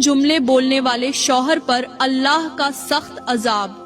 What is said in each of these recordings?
जुमले बोलने वाले शौहर पर अल्लाह का सख्त अजाब।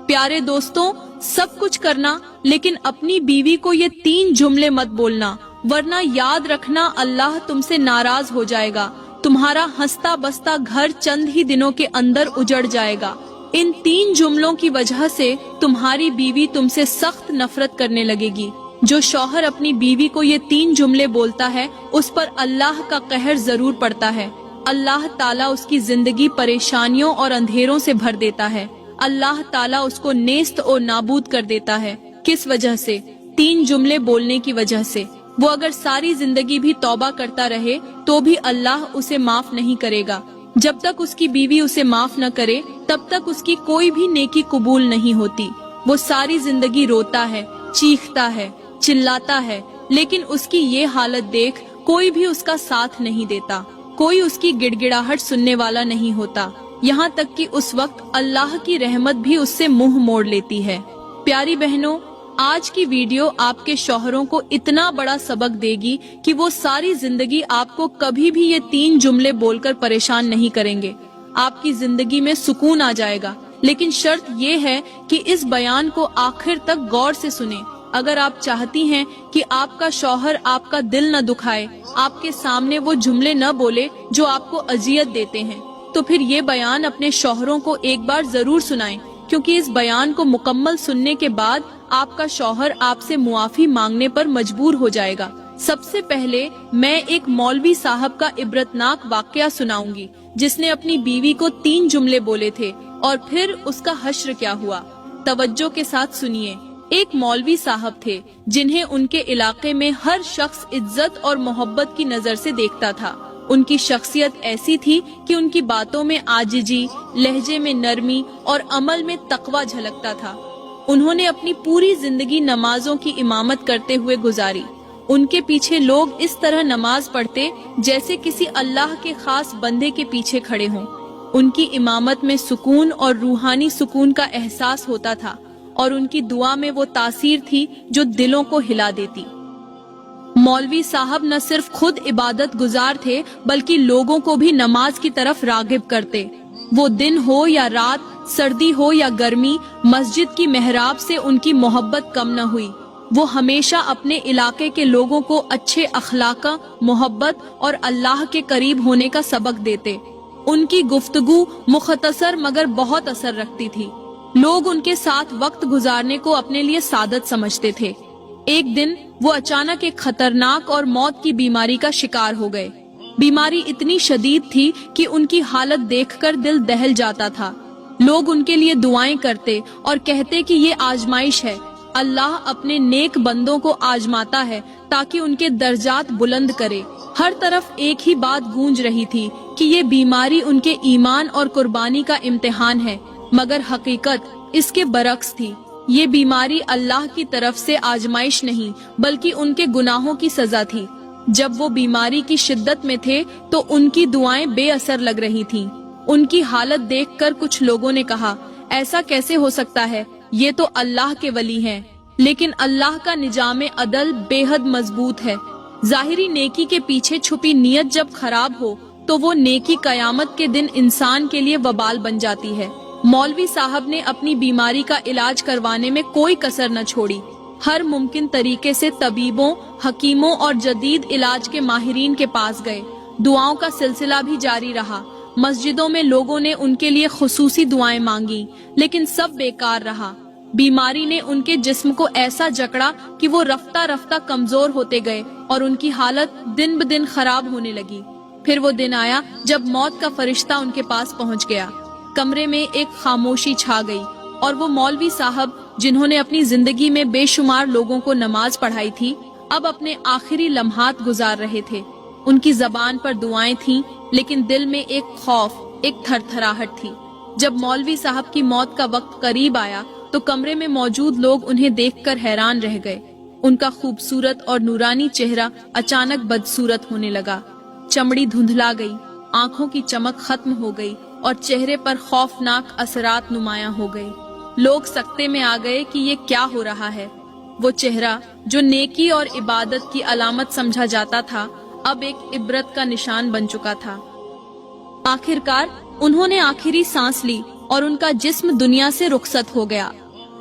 प्यारे दोस्तों, सब कुछ करना लेकिन अपनी बीवी को ये 3 जुमले मत बोलना, वरना याद रखना अल्लाह तुमसे नाराज हो जाएगा। तुम्हारा हंसता बसता घर चंद ही दिनों के अंदर उजड़ जाएगा। इन 3 जुमलों की वजह से तुम्हारी बीवी तुमसे सख्त नफरत करने लगेगी। जो शौहर अपनी बीवी को ये 3 जुमले बोलता है उस पर अल्लाह का कहर जरूर पड़ता है। अल्लाह ताला उसकी जिंदगी परेशानियों और अंधेरों से भर देता है। अल्लाह ताला उसको नेस्त और नाबूद कर देता है। किस वजह से? 3 जुमले बोलने की वजह से। वो अगर सारी जिंदगी भी तौबा करता रहे तो भी अल्लाह उसे माफ नहीं करेगा। जब तक उसकी बीवी उसे माफ न करे तब तक उसकी कोई भी नेकी कबूल नहीं होती। वो सारी जिंदगी रोता है, चीखता है, चिल्लाता है, लेकिन उसकी ये हालत देख कोई भी उसका साथ नहीं देता। कोई उसकी गिड़गिड़ाहट सुनने वाला नहीं होता। यहाँ तक कि उस वक्त अल्लाह की रहमत भी उससे मुंह मोड़ लेती है। प्यारी बहनों, आज की वीडियो आपके शौहरों को इतना बड़ा सबक देगी कि वो सारी जिंदगी आपको कभी भी ये 3 जुमले बोलकर परेशान नहीं करेंगे। आपकी जिंदगी में सुकून आ जाएगा। लेकिन शर्त ये है कि इस बयान को आखिर तक गौर से सुने। अगर आप चाहती हैं कि आपका शौहर आपका दिल न दुखाए, आपके सामने वो जुमले न बोले जो आपको अजियत देते हैं, तो फिर ये बयान अपने शौहरों को एक बार जरूर सुनाएं, क्योंकि इस बयान को मुकम्मल सुनने के बाद आपका शौहर आपसे मुआफी मांगने पर मजबूर हो जाएगा। सबसे पहले मैं एक मौलवी साहब का इबरतनाक वाकया सुनाऊंगी, जिसने अपनी बीवी को 3 जुमले बोले थे और फिर उसका हश्र क्या हुआ। तवज्जो के साथ सुनिए। एक मौलवी साहब थे जिन्हें उनके इलाके में हर शख्स इज्जत और मोहब्बत की नजर से देखता था। उनकी शख्सियत ऐसी थी कि उनकी बातों में आजिजी, लहजे में नरमी और अमल में तकवा झलकता था। उन्होंने अपनी पूरी जिंदगी नमाजों की इमामत करते हुए गुजारी। उनके पीछे लोग इस तरह नमाज पढ़ते जैसे किसी अल्लाह के खास बंदे के पीछे खड़े हों। उनकी इमामत में सुकून और रूहानी सुकून का एहसास होता था और उनकी दुआ में वो तासीर थी जो दिलों को हिला देती। मौलवी साहब न सिर्फ खुद इबादत गुजार थे बल्कि लोगों को भी नमाज की तरफ रागिब करते। वो दिन हो या रात, सर्दी हो या गर्मी, मस्जिद की मेहराब से उनकी मोहब्बत कम न हुई। वो हमेशा अपने इलाके के लोगों को अच्छे अखलाका, मोहब्बत और अल्लाह के करीब होने का सबक देते। उनकी गुफ्तगू मुख्तसर मगर बहुत असर रखती थी। लोग उनके साथ वक्त गुजारने को अपने लिए सादत समझते थे। एक दिन वो अचानक एक खतरनाक और मौत की बीमारी का शिकार हो गए। बीमारी इतनी शदीद थी कि उनकी हालत देखकर दिल दहल जाता था। लोग उनके लिए दुआएं करते और कहते कि ये आजमाइश है। अल्लाह अपने नेक बंदों को आजमाता है ताकि उनके दर्जात बुलंद करे। हर तरफ एक ही बात गूंज रही थी कि ये बीमारी उनके ईमान और कुर्बानी का इम्तिहान है, मगर हकीकत इसके बरक्स थी। ये बीमारी अल्लाह की तरफ से आजमाइश नहीं बल्कि उनके गुनाहों की सजा थी। जब वो बीमारी की शिद्दत में थे तो उनकी दुआएं बेअसर लग रही थीं। उनकी हालत देखकर कुछ लोगों ने कहा, ऐसा कैसे हो सकता है, ये तो अल्लाह के वली हैं। लेकिन अल्लाह का निजाम अदल बेहद मजबूत है। जाहिरी नेकी के पीछे छुपी नियत जब खराब हो तो वो नेकी कयामत के दिन इंसान के लिए वबाल बन जाती है। मौलवी साहब ने अपनी बीमारी का इलाज करवाने में कोई कसर न छोड़ी। हर मुमकिन तरीके से तबीबों, हकीमों और जदीद इलाज के माहिरीन के पास गए। दुआओं का सिलसिला भी जारी रहा। मस्जिदों में लोगों ने उनके लिए खुसूसी दुआएं मांगी, लेकिन सब बेकार रहा। बीमारी ने उनके जिस्म को ऐसा जकड़ा कि वो रफ्ता रफ्ता कमजोर होते गए और उनकी हालत दिन ब दिन खराब होने लगी। फिर वो दिन आया जब मौत का फरिश्ता उनके पास पहुंच गया। कमरे में एक खामोशी छा गई और वो मौलवी साहब जिन्होंने अपनी जिंदगी में बेशुमार लोगों को नमाज पढ़ाई थी, अब अपने आखिरी लम्हात गुजार रहे थे। उनकी जबान पर दुआएं थीं, लेकिन दिल में एक खौफ, एक थरथराहट थी। जब मौलवी साहब की मौत का वक्त करीब आया तो कमरे में मौजूद लोग उन्हें देखकर हैरान रह गए। उनका खूबसूरत और नूरानी चेहरा अचानक बदसूरत होने लगा। चमड़ी धुंधला गई, आंखों की चमक खत्म हो गई और चेहरे पर खौफनाक असरात नुमायां हो गए। लोग सकते में आ गए कि ये क्या हो रहा है। वो चेहरा जो नेकी और इबादत की अलामत समझा जाता था, अब एक इबरत का निशान बन चुका था। आखिरकार उन्होंने आखिरी सांस ली और उनका जिस्म दुनिया से रुखसत हो गया।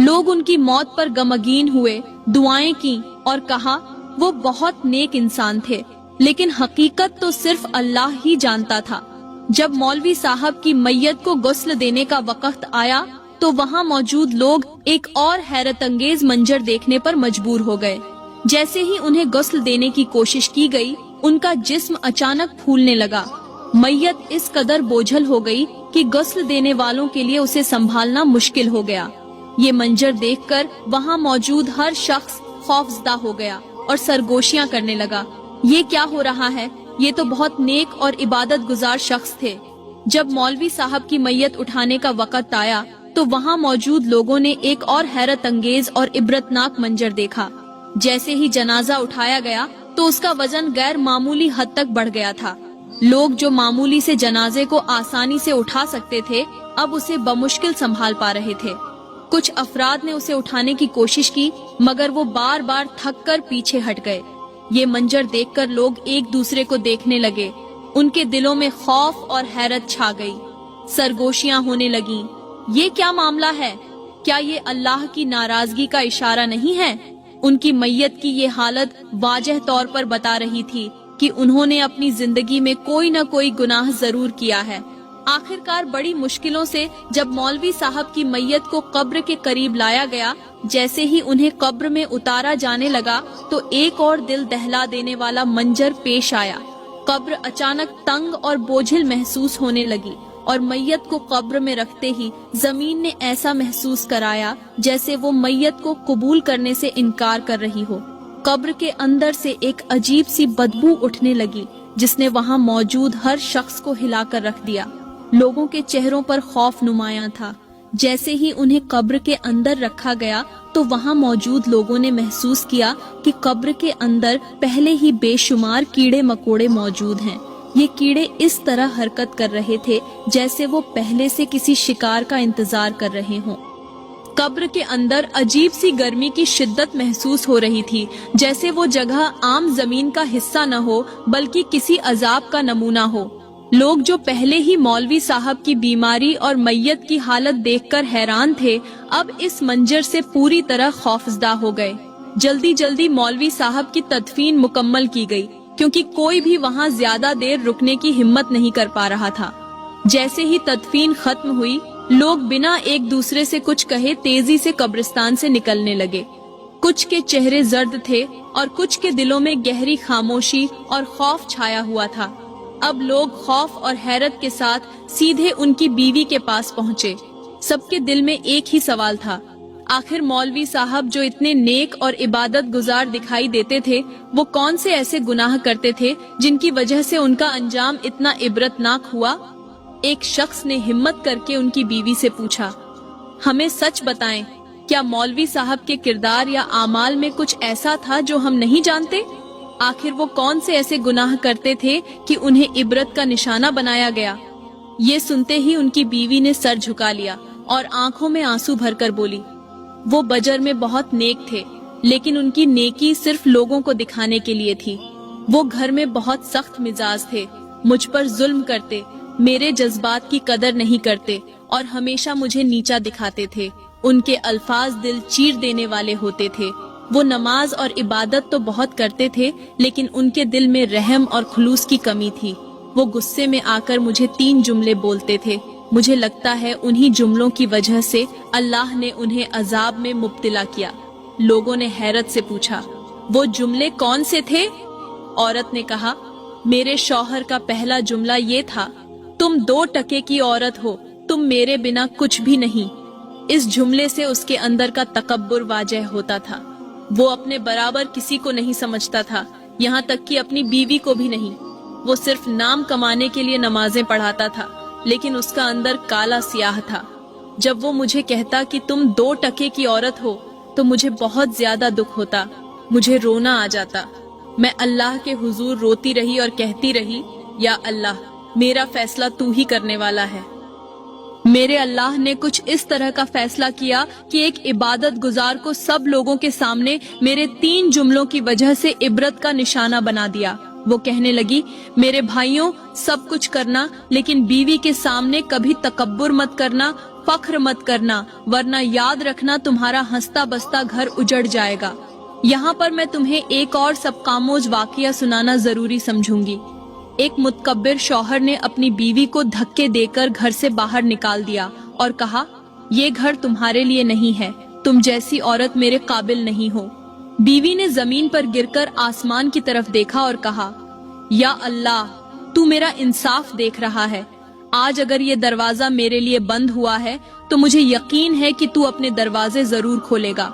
लोग उनकी मौत पर गमगीन हुए, दुआएं की और कहा वो बहुत नेक इंसान थे, लेकिन हकीकत तो सिर्फ अल्लाह ही जानता था। जब मौलवी साहब की मैयत को गुस्ल देने का वक्त आया तो वहाँ मौजूद लोग एक और हैरत अंगेज मंजर देखने पर मजबूर हो गए। जैसे ही उन्हें गुस्ल देने की कोशिश की गई, उनका जिस्म अचानक फूलने लगा। मैयत इस कदर बोझल हो गई कि गुस्ल देने वालों के लिए उसे संभालना मुश्किल हो गया। ये मंजर देखकर वहाँ मौजूद हर शख्स खौफजदा हो गया और सरगोशियां करने लगा। ये क्या हो रहा है? ये तो बहुत नेक और इबादत गुजार शख्स थे। जब मौलवी साहब की मैयत उठाने का वक्त आया तो वहाँ मौजूद लोगों ने एक और हैरत अंगेज और इबरतनाक मंजर देखा। जैसे ही जनाजा उठाया गया तो उसका वजन गैर मामूली हद तक बढ़ गया था। लोग जो मामूली से जनाजे को आसानी से उठा सकते थे, अब उसे बमुश्किल संभाल पा रहे थे। कुछ अफराद ने उसे उठाने की कोशिश की, मगर वो बार बार थक कर पीछे हट गए। ये मंजर देखकर लोग एक दूसरे को देखने लगे। उनके दिलों में खौफ और हैरत छा गई। सरगोशियां होने लगीं। ये क्या मामला है? क्या ये अल्लाह की नाराजगी का इशारा नहीं है? उनकी मैयत की ये हालत वाजह तौर पर बता रही थी कि उन्होंने अपनी जिंदगी में कोई न कोई गुनाह जरूर किया है। आखिरकार बड़ी मुश्किलों से जब मौलवी साहब की मैयत को कब्र के करीब लाया गया, जैसे ही उन्हें कब्र में उतारा जाने लगा तो एक और दिल दहला देने वाला मंजर पेश आया। कब्र अचानक तंग और बोझिल महसूस होने लगी और मैयत को कब्र में रखते ही जमीन ने ऐसा महसूस कराया जैसे वो मैयत को कबूल करने से इनकार कर रही हो। कब्र के अंदर से एक अजीब सी बदबू उठने लगी जिसने वहाँ मौजूद हर शख्स को हिलाकर रख दिया। लोगों के चेहरों पर खौफ नुमायां था। जैसे ही उन्हें कब्र के अंदर रखा गया तो वहाँ मौजूद लोगों ने महसूस किया कि कब्र के अंदर पहले ही बेशुमार कीड़े मकोड़े मौजूद हैं। ये कीड़े इस तरह हरकत कर रहे थे जैसे वो पहले से किसी शिकार का इंतजार कर रहे हों। कब्र के अंदर अजीब सी गर्मी की शिद्दत महसूस हो रही थी, जैसे वो जगह आम जमीन का हिस्सा न हो बल्कि किसी अजाब का नमूना हो। लोग जो पहले ही मौलवी साहब की बीमारी और मैयत की हालत देखकर हैरान थे, अब इस मंजर से पूरी तरह खौफजदा हो गए। जल्दी जल्दी मौलवी साहब की तदफीन मुकम्मल की गई, क्योंकि कोई भी वहाँ ज्यादा देर रुकने की हिम्मत नहीं कर पा रहा था। जैसे ही तदफीन खत्म हुई, लोग बिना एक दूसरे से कुछ कहे तेजी से कब्रिस्तान से निकलने लगे। कुछ के चेहरे जर्द थे और कुछ के दिलों में गहरी खामोशी और खौफ छाया हुआ था। अब लोग खौफ और हैरत के साथ सीधे उनकी बीवी के पास पहुँचे। सबके दिल में एक ही सवाल था, आखिर मौलवी साहब जो इतने नेक और इबादत गुजार दिखाई देते थे, वो कौन से ऐसे गुनाह करते थे जिनकी वजह से उनका अंजाम इतना इबरतनाक हुआ। एक शख्स ने हिम्मत करके उनकी बीवी से पूछा, हमें सच बताएं, क्या मौलवी साहब के किरदार या आमाल में कुछ ऐसा था जो हम नहीं जानते? आखिर वो कौन से ऐसे गुनाह करते थे कि उन्हें इबरत का निशाना बनाया गया? ये सुनते ही उनकी बीवी ने सर झुका लिया और आंखों में आंसू भरकर बोली, वो बजर में बहुत नेक थे, लेकिन उनकी नेकी सिर्फ लोगों को दिखाने के लिए थी। वो घर में बहुत सख्त मिजाज थे, मुझ पर जुल्म करते, मेरे जज्बात की कदर नहीं करते और हमेशा मुझे नीचा दिखाते थे। उनके अल्फाज दिल चीर देने वाले होते थे। वो नमाज और इबादत तो बहुत करते थे, लेकिन उनके दिल में रहम और खुलूस की कमी थी। वो गुस्से में आकर मुझे 3 जुमले बोलते थे। मुझे लगता है उन्हीं जुमलों की वजह से अल्लाह ने उन्हें अजाब में मुब्तला किया। लोगों ने हैरत से पूछा, वो जुमले कौन से थे? औरत ने कहा, मेरे शौहर का पहला जुमला ये था, तुम 2 टके की औरत हो, तुम मेरे बिना कुछ भी नहीं। इस जुमले से उसके अंदर का तकब्बुर वाजह होता था। वो अपने बराबर किसी को नहीं समझता था, यहाँ तक कि अपनी बीवी को भी नहीं। वो सिर्फ नाम कमाने के लिए नमाजें पढ़ाता था, लेकिन उसका अंदर काला सियाह था। जब वो मुझे कहता कि तुम 2 टके की औरत हो, तो मुझे बहुत ज्यादा दुख होता, मुझे रोना आ जाता। मैं अल्लाह के हुजूर रोती रही और कहती रही, या अल्लाह, मेरा फैसला तू ही करने वाला है। मेरे अल्लाह ने कुछ इस तरह का फैसला किया कि एक इबादत गुजार को सब लोगों के सामने मेरे 3 जुमलों की वजह से इबरत का निशाना बना दिया। वो कहने लगी, मेरे भाइयों, सब कुछ करना, लेकिन बीवी के सामने कभी तकब्बुर मत करना, फख्र मत करना, वरना याद रखना तुम्हारा हंसता बसता घर उजड़ जाएगा। यहाँ पर मैं तुम्हें एक और सबकामोज वाकया सुनाना जरूरी समझूंगी। एक मुतकब्बिर शौहर ने अपनी बीवी को धक्के देकर घर से बाहर निकाल दिया और कहा, ये घर तुम्हारे लिए नहीं है, तुम जैसी औरत मेरे काबिल नहीं हो। बीवी ने जमीन पर गिरकर आसमान की तरफ देखा और कहा, या अल्लाह, तू मेरा इंसाफ देख रहा है। आज अगर ये दरवाजा मेरे लिए बंद हुआ है तो मुझे यकीन है कि तू अपने दरवाजे जरूर खोलेगा।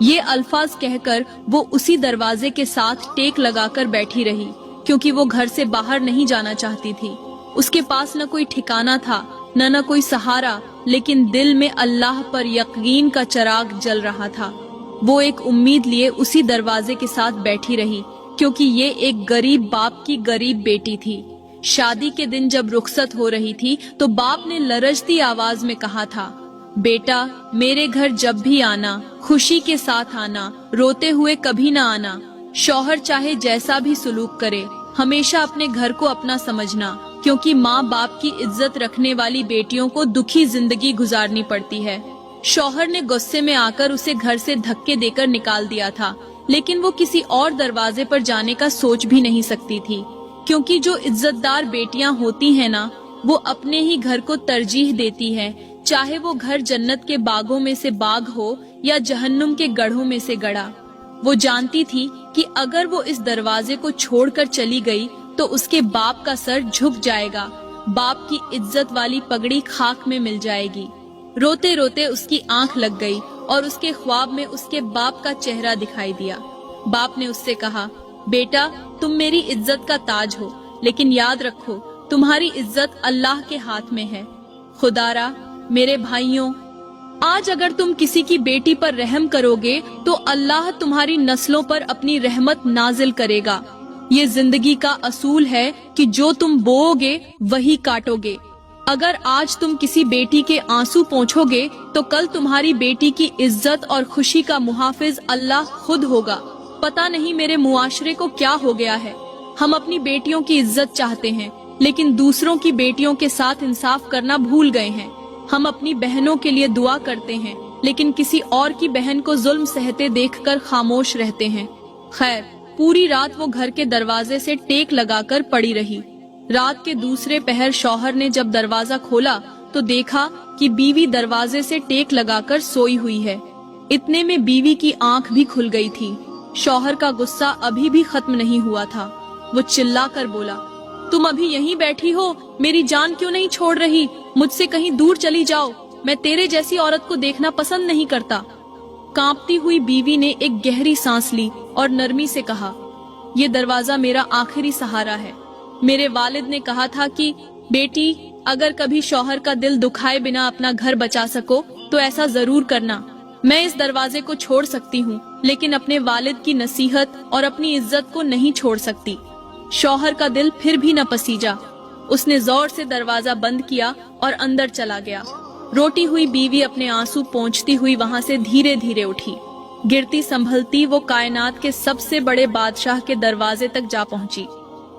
ये अल्फाज कहकर वो उसी दरवाजे के साथ टेक लगाकर बैठी रही, क्योंकि वो घर से बाहर नहीं जाना चाहती थी। उसके पास न कोई ठिकाना था, न कोई सहारा, लेकिन दिल में अल्लाह पर यकीन का चिराग जल रहा था। वो एक उम्मीद लिए उसी दरवाजे के साथ बैठी रही, क्योंकि ये एक गरीब बाप की गरीब बेटी थी। शादी के दिन जब रुखसत हो रही थी तो बाप ने लरजती आवाज में कहा था, बेटा, मेरे घर जब भी आना खुशी के साथ आना, रोते हुए कभी ना आना। शौहर चाहे जैसा भी सुलूक करे, हमेशा अपने घर को अपना समझना, क्योंकि माँ बाप की इज्जत रखने वाली बेटियों को दुखी जिंदगी गुजारनी पड़ती है। शौहर ने गुस्से में आकर उसे घर से धक्के देकर निकाल दिया था, लेकिन वो किसी और दरवाजे पर जाने का सोच भी नहीं सकती थी, क्योंकि जो इज्जतदार बेटियां होती हैं ना, वो अपने ही घर को तरजीह देती हैं, चाहे वो घर जन्नत के बागों में से बाग हो या जहन्नुम के गढ़ों में से गढ़ा। वो जानती थी कि अगर वो इस दरवाजे को छोड़कर चली गई तो उसके बाप का सर झुक जाएगा, बाप की इज्जत वाली पगड़ी खाक में मिल जाएगी। रोते रोते उसकी आंख लग गई और उसके ख्वाब में उसके बाप का चेहरा दिखाई दिया। बाप ने उससे कहा, बेटा, तुम मेरी इज्जत का ताज हो, लेकिन याद रखो तुम्हारी इज्जत अल्लाह के हाथ में है। खुदारा, मेरे भाइयों, आज अगर तुम किसी की बेटी पर रहम करोगे तो अल्लाह तुम्हारी नस्लों पर अपनी रहमत नाजिल करेगा। ये जिंदगी का असूल है कि जो तुम बोओगे वही काटोगे। अगर आज तुम किसी बेटी के आंसू पोंछोगे तो कल तुम्हारी बेटी की इज्जत और खुशी का मुहाफिज अल्लाह खुद होगा। पता नहीं मेरे मुआशरे को क्या हो गया है, हम अपनी बेटियों की इज्जत चाहते हैं, लेकिन दूसरों की बेटियों के साथ इंसाफ करना भूल गए हैं। हम अपनी बहनों के लिए दुआ करते हैं, लेकिन किसी और की बहन को जुल्म सहते देखकर खामोश रहते हैं। खैर, पूरी रात वो घर के दरवाजे से टेक लगाकर पड़ी रही। रात के दूसरे पहर शौहर ने जब दरवाजा खोला तो देखा कि बीवी दरवाजे से टेक लगाकर सोई हुई है। इतने में बीवी की आंख भी खुल गई थी। शौहर का गुस्सा अभी भी खत्म नहीं हुआ था। वो चिल्लाकर बोला, तुम अभी यहीं बैठी हो, मेरी जान क्यों नहीं छोड़ रही? मुझसे कहीं दूर चली जाओ, मैं तेरे जैसी औरत को देखना पसंद नहीं करता। कांपती हुई बीवी ने एक गहरी सांस ली और नरमी से कहा, ये दरवाजा मेरा आखिरी सहारा है। मेरे वालिद ने कहा था कि बेटी, अगर कभी शौहर का दिल दुखाए बिना अपना घर बचा सको तो ऐसा जरूर करना। मैं इस दरवाजे को छोड़ सकती हूँ, लेकिन अपने वालिद की नसीहत और अपनी इज्जत को नहीं छोड़ सकती। शौहर का दिल फिर भी न पसीजा। उसने जोर से दरवाजा बंद किया और अंदर चला गया। रोटी हुई बीवी अपने आंसू पोंछती हुई वहां से धीरे धीरे उठी। गिरती संभलती वो कायनात के सबसे बड़े बादशाह के दरवाजे तक जा पहुंची।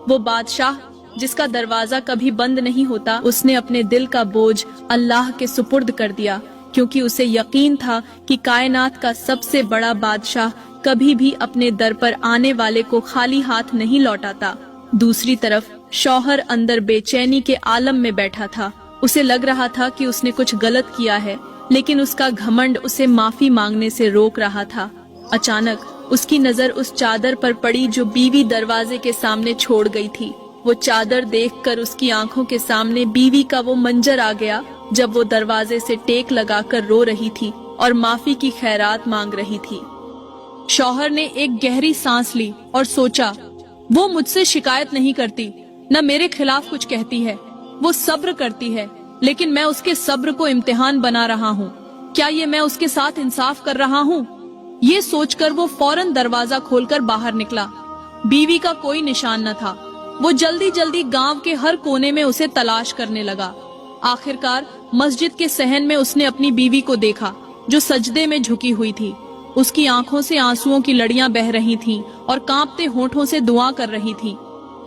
वो बादशाह जिसका दरवाजा कभी बंद नहीं होता, उसने अपने दिल का बोझ अल्लाह के सुपुर्द कर दिया, क्योंकि उसे यकीन था कि कायनात का सबसे बड़ा बादशाह कभी भी अपने दर पर आने वाले को खाली हाथ नहीं लौटाता। दूसरी तरफ शौहर अंदर बेचैनी के आलम में बैठा था। उसे लग रहा था कि उसने कुछ गलत किया है, लेकिन उसका घमंड उसे माफी मांगने से रोक रहा था। अचानक उसकी नजर उस चादर पर पड़ी जो बीवी दरवाजे के सामने छोड़ गई थी। वो चादर देखकर उसकी आंखों के सामने बीवी का वो मंजर आ गया जब वो दरवाजे से टेक लगाकर रो रही थी और माफी की खैरात मांग रही थी। शौहर ने एक गहरी सांस ली और सोचा, वो मुझसे शिकायत नहीं करती, न मेरे खिलाफ कुछ कहती है। वो सब्र करती है, लेकिन मैं उसके सब्र को इम्तिहान बना रहा हूँ। क्या ये मैं उसके साथ इंसाफ कर रहा हूँ? ये सोचकर वो फौरन दरवाजा खोलकर बाहर निकला। बीवी का कोई निशान न था। वो जल्दी जल्दी गांव के हर कोने में उसे तलाश करने लगा। आखिरकार मस्जिद के सहन में उसने अपनी बीवी को देखा, जो सजदे में झुकी हुई थी। उसकी आंखों से आंसुओं की लड़ियां बह रही थीं और कांपते होठों से दुआ कर रही थी।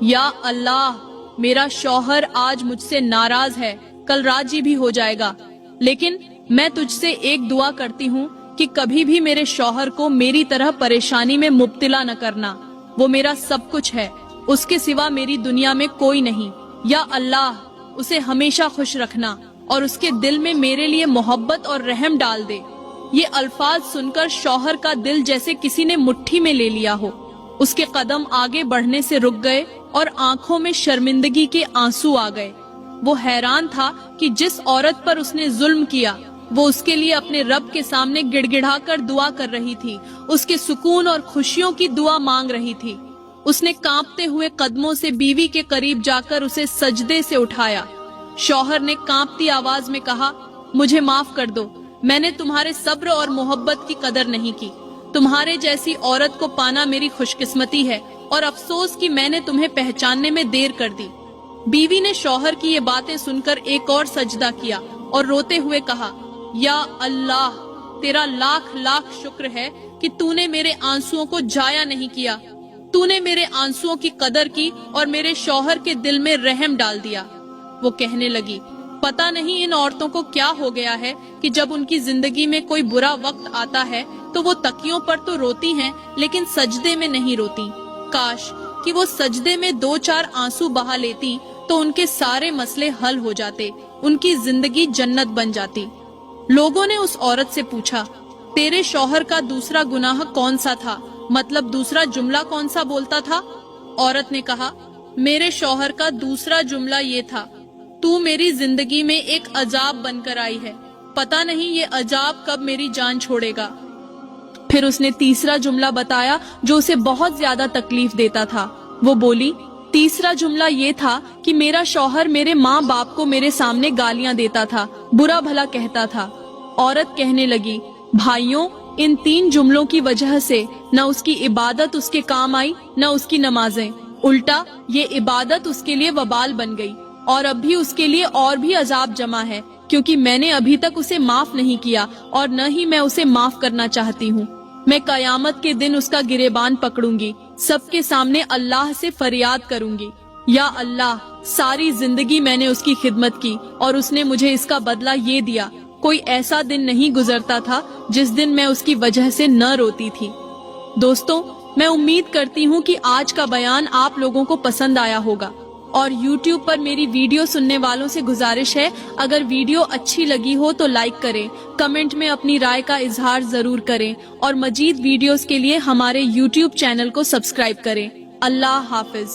या अल्लाह, मेरा शौहर आज मुझसे नाराज है, कल राजी भी हो जाएगा, लेकिन मैं तुझसे एक दुआ करती हूँ कि कभी भी मेरे शौहर को मेरी तरह परेशानी में मुब्तला न करना। वो मेरा सब कुछ है, उसके सिवा मेरी दुनिया में कोई नहीं। या अल्लाह, उसे हमेशा खुश रखना और उसके दिल में मेरे लिए मोहब्बत और रहम डाल दे। ये अल्फाज सुनकर शौहर का दिल जैसे किसी ने मुट्ठी में ले लिया हो। उसके कदम आगे बढ़ने से रुक गए और आंखों में शर्मिंदगी के आंसू आ गए। वो हैरान था कि जिस औरत पर उसने जुल्म किया, वो उसके लिए अपने रब के सामने गिड़गिड़ाकर दुआ कर रही थी, उसके सुकून और खुशियों की दुआ मांग रही थी। उसने कांपते हुए कदमों से बीवी के करीब जाकर उसे सजदे से उठाया। शौहर ने कांपती आवाज में कहा, मुझे माफ कर दो, मैंने तुम्हारे सब्र और मोहब्बत की कदर नहीं की। तुम्हारे जैसी औरत को पाना मेरी खुशकिस्मती है और अफसोस कि मैंने तुम्हें पहचानने में देर कर दी। बीवी ने शौहर की ये बातें सुनकर एक और सजदा किया और रोते हुए कहा, या अल्लाह, तेरा लाख लाख शुक्र है कि तूने मेरे आंसुओं को जाया नहीं किया। तूने मेरे आंसुओं की कदर की और मेरे शौहर के दिल में रहम डाल दिया। वो कहने लगी, पता नहीं इन औरतों को क्या हो गया है कि जब उनकी जिंदगी में कोई बुरा वक्त आता है तो वो तकियों पर तो रोती हैं, लेकिन सजदे में नहीं रोती। काश कि वो सजदे में 2-4 आंसू बहा लेती तो उनके सारे मसले हल हो जाते, उनकी जिंदगी जन्नत बन जाती। लोगों ने उस औरत से पूछा, तेरे शौहर का दूसरा गुनाह कौन सा था, मतलब दूसरा जुमला कौन सा बोलता था? औरत ने कहा, मेरे शौहर का दूसरा जुमला ये था, तू मेरी जिंदगी में एक अजाब बनकर आई है, पता नहीं ये अजाब कब मेरी जान छोड़ेगा। फिर उसने तीसरा जुमला बताया जो उसे बहुत ज्यादा तकलीफ देता था। वो बोली, तीसरा जुमला ये था कि मेरा शौहर मेरे माँ बाप को मेरे सामने गालियां देता था, बुरा भला कहता था। औरत कहने लगी, भाइयों, इन 3 जुमलों की वजह से न उसकी इबादत उसके काम आई, न उसकी नमाजें। उल्टा ये इबादत उसके लिए वबाल बन गई और अब भी उसके लिए और भी अजाब जमा है, क्योंकि मैंने अभी तक उसे माफ नहीं किया और न ही मैं उसे माफ करना चाहती हूँ। मैं कयामत के दिन उसका गिरेबान पकड़ूंगी, सबके सामने अल्लाह से फरियाद करूंगी, या अल्लाह, सारी जिंदगी मैंने उसकी खिदमत की और उसने मुझे इसका बदला ये दिया। कोई ऐसा दिन नहीं गुजरता था जिस दिन मैं उसकी वजह से न रोती थी। दोस्तों, मैं उम्मीद करती हूँ कि आज का बयान आप लोगों को पसंद आया होगा और YouTube पर मेरी वीडियो सुनने वालों से गुजारिश है, अगर वीडियो अच्छी लगी हो तो लाइक करें, कमेंट में अपनी राय का इजहार जरूर करें और मजीद वीडियोस के लिए हमारे YouTube चैनल को सब्सक्राइब करें। अल्लाह हाफिज।